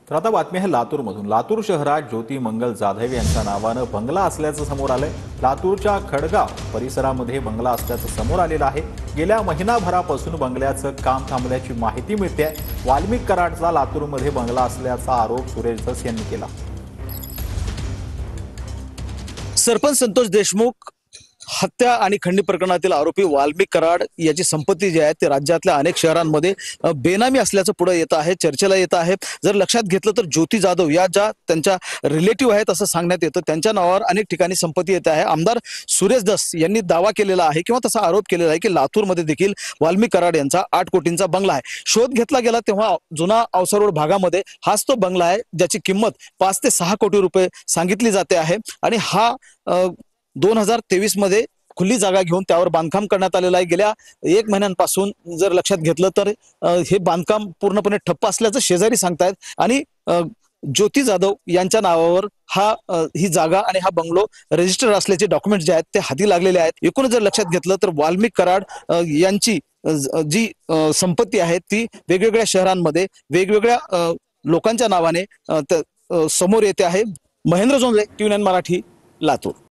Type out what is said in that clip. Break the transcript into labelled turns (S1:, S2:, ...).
S1: तर आता बातमी आहे लातूरमधून। लातूर शहरात ज्योती मंगल जाधव यांच्या नावानं बंगला असल्याचं समोर आलंय। लातूरच्या खडगाव परिसरामध्ये बंगला असल्याचं समोर आलेलं आहे। गेल्या महिनाभरापासून बंगल्याचं काम थांबल्याची माहिती मिळते। वाल्मिक कराडचा लातूरमध्ये बंगला असल्याचा आरोप सुरेश धस यांनी केला।
S2: सरपंच संतोष देशमुख हत्या आणि खंडणी प्रकरणातील आरोपी वाल्मिक कराड याची संपत्ती जी आहे ते राज्यातल्या अनेक शहरांमध्ये बेनामी असल्याचं पुढे येत आहे, चर्चेला येत आहे। जर लक्षात घेतलं तर ज्योती जाधव या ज्या त्यांच्या रिलेटिव्ह आहेत असं सांगण्यात येतं, त्यांच्या नावावर अनेक ठिकाणी संपत्ती येत आहे। आमदार सुरेश धस यांनी दावा केलेला आहे किंवा तसा आरोप केलेला आहे की लातूरमध्ये देखील वाल्मिक कराड यांचा 8 कोटींचा बंगला आहे। शोध घेतला गेला तेव्हा जुना अवसर रोड भागामध्ये हाच तो बंगला आहे, ज्याची किंमत 5 ते 6 कोटी रुपये सांगितली जाते आहे। आणि हा 2023 मध्ये खुली जागा घेऊन त्यावर बांधकाम करण्यात आलेलं आहे। गेल्या 1 महिन्यांपासून जर लक्षात घेतलं तर हे बांधकाम पूर्णपणे ठप्प असल्याचं शेजारी सांगतायत आणि ज्योती जाधव यांच्या नावावर ही जागा आणि हा बंगलो रजिस्टर असल्याचे डॉक्युमेंट जे आहेत ते हाती लागलेले आहेत। एकूणच जर लक्षात घेतलं तर वाल्मिक कराड यांची जी संपत्ती आहे ती वेगवेगळ्या शहरांमध्ये वेगवेगळ्या लोकांच्या नावाने समोर येते आहे। महेंद्र जोंधळे, TVN मराठी, लातूर।